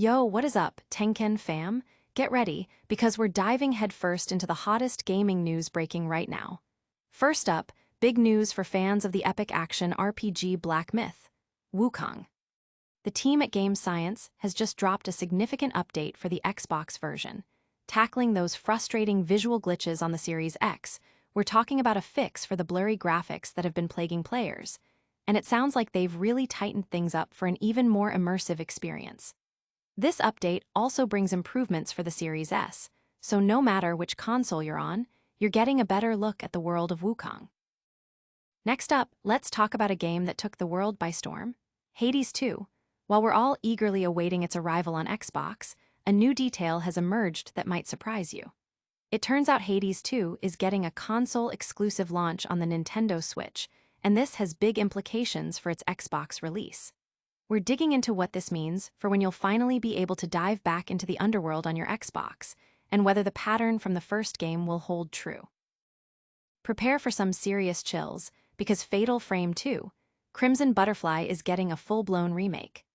Yo, what is up, Tenken fam? Get ready, because we're diving headfirst into the hottest gaming news breaking right now. First up, big news for fans of the epic action RPG Black Myth, Wukong. The team at Game Science has just dropped a significant update for the Xbox version. Tackling those frustrating visual glitches on the Series X, we're talking about a fix for the blurry graphics that have been plaguing players. And it sounds like they've really tightened things up for an even more immersive experience. This update also brings improvements for the Series S, so no matter which console you're on, you're getting a better look at the world of Wukong. Next up, let's talk about a game that took the world by storm, Hades 2. While we're all eagerly awaiting its arrival on Xbox, a new detail has emerged that might surprise you. It turns out Hades 2 is getting a console-exclusive launch on the Nintendo Switch, and this has big implications for its Xbox release. We're digging into what this means for when you'll finally be able to dive back into the underworld on your Xbox, and whether the pattern from the first game will hold true. Prepare for some serious chills, because Fatal Frame 2, Crimson Butterfly is getting a full-blown remake.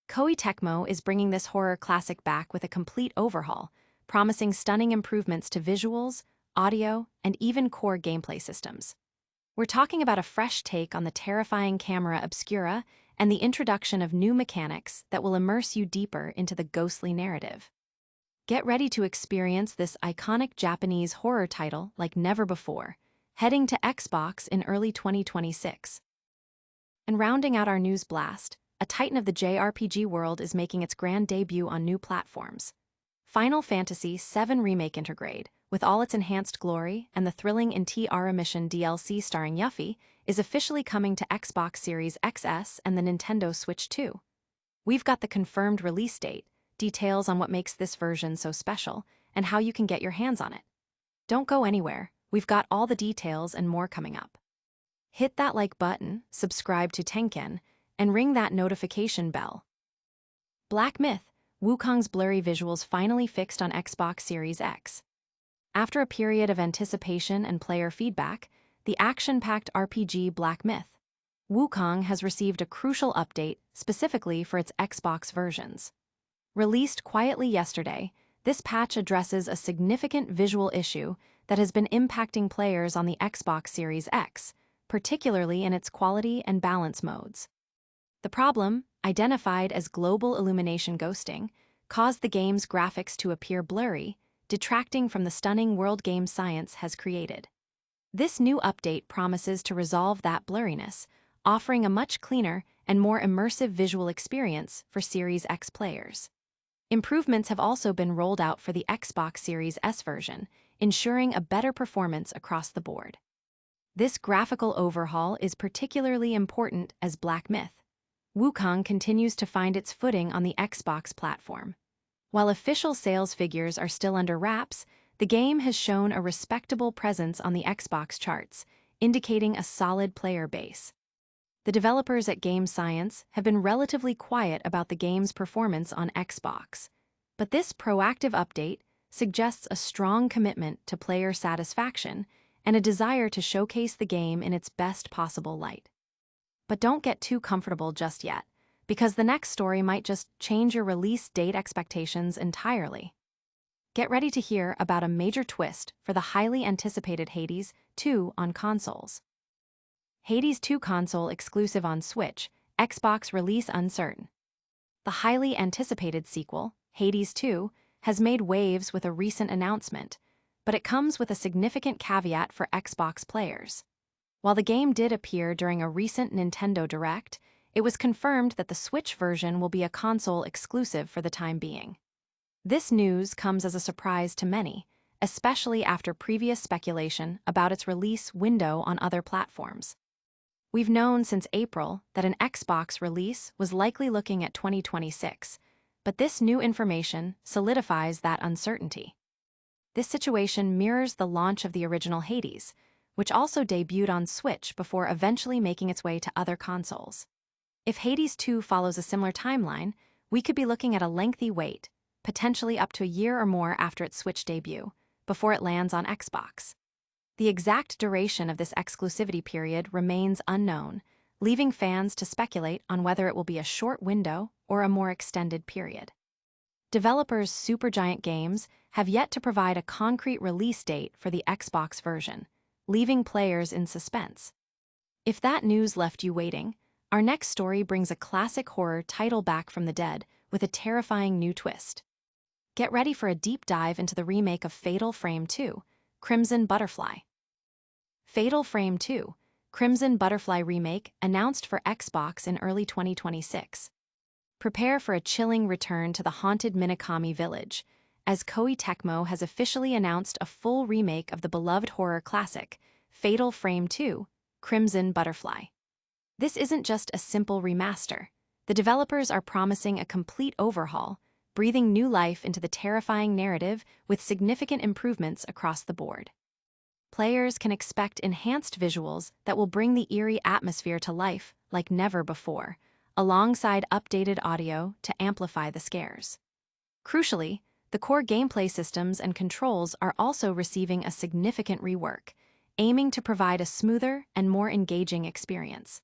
Koei Tecmo is bringing this horror classic back with a complete overhaul, promising stunning improvements to visuals, audio, and even core gameplay systems. We're talking about a fresh take on the terrifying camera obscura and the introduction of new mechanics that will immerse you deeper into the ghostly narrative. Get ready to experience this iconic Japanese horror title like never before, heading to Xbox in early 2026. And rounding out our news blast, a titan of the JRPG world is making its grand debut on new platforms. Final Fantasy VII Remake Intergrade, with all its enhanced glory and the thrilling Inti-Ara Mission DLC starring Yuffie, is officially coming to Xbox Series XS and the Nintendo Switch 2. We've got the confirmed release date, details on what makes this version so special, and how you can get your hands on it. Don't go anywhere, we've got all the details and more coming up. Hit that like button, subscribe to Tenken, and ring that notification bell. Black Myth, Wukong's blurry visuals finally fixed on Xbox Series X. After a period of anticipation and player feedback, the action-packed RPG Black Myth, Wukong has received a crucial update specifically for its Xbox versions. Released quietly yesterday, this patch addresses a significant visual issue that has been impacting players on the Xbox Series X, particularly in its quality and balance modes. The problem, identified as global illumination ghosting, caused the game's graphics to appear blurry, detracting from the stunning world Game Science has created. This new update promises to resolve that blurriness, offering a much cleaner and more immersive visual experience for Series X players. Improvements have also been rolled out for the Xbox Series S version, ensuring a better performance across the board. This graphical overhaul is particularly important as Black Myth, Wukong continues to find its footing on the Xbox platform. While official sales figures are still under wraps, the game has shown a respectable presence on the Xbox charts, indicating a solid player base. The developers at Game Science have been relatively quiet about the game's performance on Xbox, but this proactive update suggests a strong commitment to player satisfaction and a desire to showcase the game in its best possible light. But don't get too comfortable just yet, because the next story might just change your release date expectations entirely. Get ready to hear about a major twist for the highly anticipated Hades 2 on consoles. Hades 2 console exclusive on Switch, Xbox release uncertain. The highly anticipated sequel, Hades 2, has made waves with a recent announcement, but it comes with a significant caveat for Xbox players. While the game did appear during a recent Nintendo Direct, it was confirmed that the Switch version will be a console exclusive for the time being. This news comes as a surprise to many, especially after previous speculation about its release window on other platforms. We've known since April that an Xbox release was likely looking at 2026, but this new information solidifies that uncertainty. This situation mirrors the launch of the original Hades, which also debuted on Switch before eventually making its way to other consoles. If Hades 2 follows a similar timeline, we could be looking at a lengthy wait, potentially up to a year or more after its Switch debut, before it lands on Xbox. The exact duration of this exclusivity period remains unknown, leaving fans to speculate on whether it will be a short window or a more extended period. developers Supergiant Games have yet to provide a concrete release date for the Xbox version, leaving players in suspense. If that news left you waiting, our next story brings a classic horror title back from the dead with a terrifying new twist. Get ready for a deep dive into the remake of Fatal Frame 2, Crimson Butterfly. Fatal Frame 2, Crimson Butterfly Remake announced for Xbox in early 2026. Prepare for a chilling return to the haunted Minakami village, as Koei Tecmo has officially announced a full remake of the beloved horror classic, Fatal Frame 2, Crimson Butterfly. This isn't just a simple remaster. The developers are promising a complete overhaul, breathing new life into the terrifying narrative with significant improvements across the board. Players can expect enhanced visuals that will bring the eerie atmosphere to life like never before, alongside updated audio to amplify the scares. Crucially, the core gameplay systems and controls are also receiving a significant rework, aiming to provide a smoother and more engaging experience.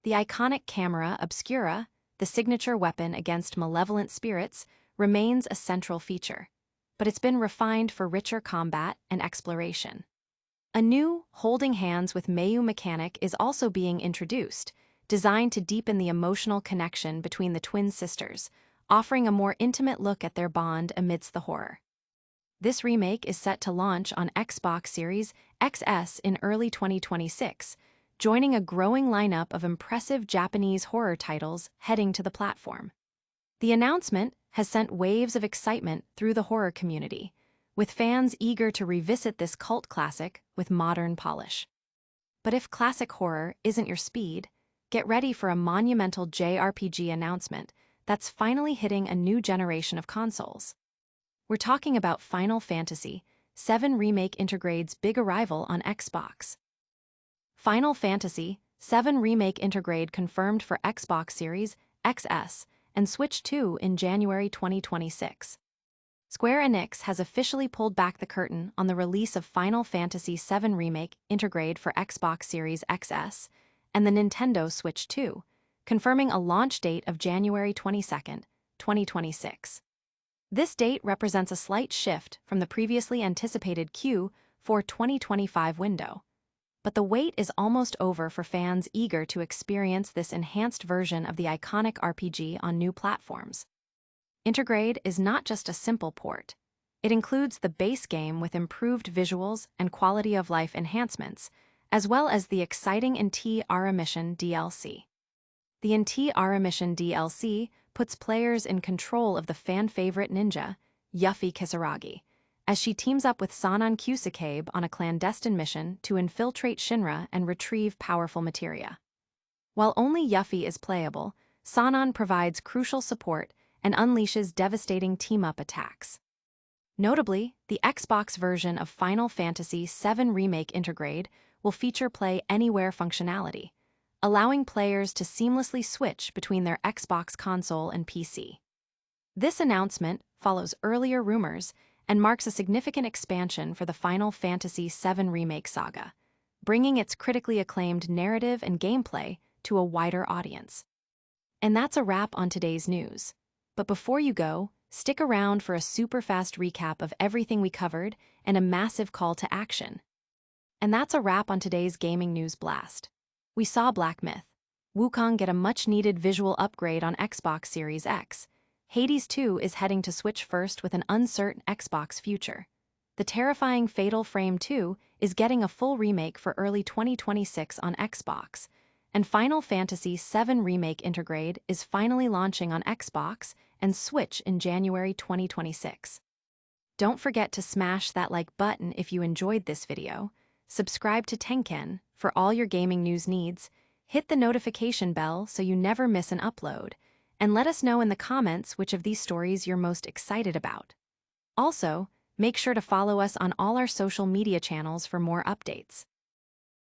The iconic camera obscura, the signature weapon against malevolent spirits, remains a central feature, but it's been refined for richer combat and exploration. A new holding hands with Mayu mechanic is also being introduced, designed to deepen the emotional connection between the twin sisters, offering a more intimate look at their bond amidst the horror. This remake is set to launch on Xbox Series XS in early 2026, joining a growing lineup of impressive Japanese horror titles heading to the platform. The announcement has sent waves of excitement through the horror community, with fans eager to revisit this cult classic with modern polish. But if classic horror isn't your speed, get ready for a monumental JRPG announcement that's finally hitting a new generation of consoles. We're talking about Final Fantasy VII Remake Intergrade's big arrival on Xbox. Final Fantasy VII Remake Intergrade confirmed for Xbox Series XS and Switch 2 in January 2026. Square Enix has officially pulled back the curtain on the release of Final Fantasy VII Remake Intergrade for Xbox Series XS and the Nintendo Switch 2, confirming a launch date of January 22, 2026. This date represents a slight shift from the previously anticipated Q4 2025 window. But the wait is almost over for fans eager to experience this enhanced version of the iconic RPG on new platforms. Intergrade is not just a simple port. It includes the base game with improved visuals and quality-of-life enhancements, as well as the exciting NT-Ara Mission DLC. The NT-Ara Mission DLC puts players in control of the fan-favorite ninja, Yuffie Kisaragi, as she teams up with Sanan Kusakabe on a clandestine mission to infiltrate Shinra and retrieve powerful materia. While only Yuffie is playable, Sanan provides crucial support and unleashes devastating team-up attacks. Notably, the Xbox version of Final Fantasy VII Remake Intergrade will feature Play Anywhere functionality, allowing players to seamlessly switch between their Xbox console and PC. This announcement follows earlier rumors and marks a significant expansion for the Final Fantasy VII Remake saga, bringing its critically acclaimed narrative and gameplay to a wider audience. And that's a wrap on today's news. But before you go, stick around for a super fast recap of everything we covered and a massive call to action. And that's a wrap on today's gaming news blast. We saw Black Myth, Wukong get a much-needed visual upgrade on Xbox Series X. Hades 2 is heading to Switch first with an uncertain Xbox future. The terrifying Fatal Frame 2 is getting a full remake for early 2026 on Xbox. And Final Fantasy VII Remake Intergrade is finally launching on Xbox and Switch in January 2026. Don't forget to smash that like button if you enjoyed this video, subscribe to Tenken for all your gaming news needs, hit the notification bell so you never miss an upload, and let us know in the comments which of these stories you're most excited about. Also, make sure to follow us on all our social media channels for more updates.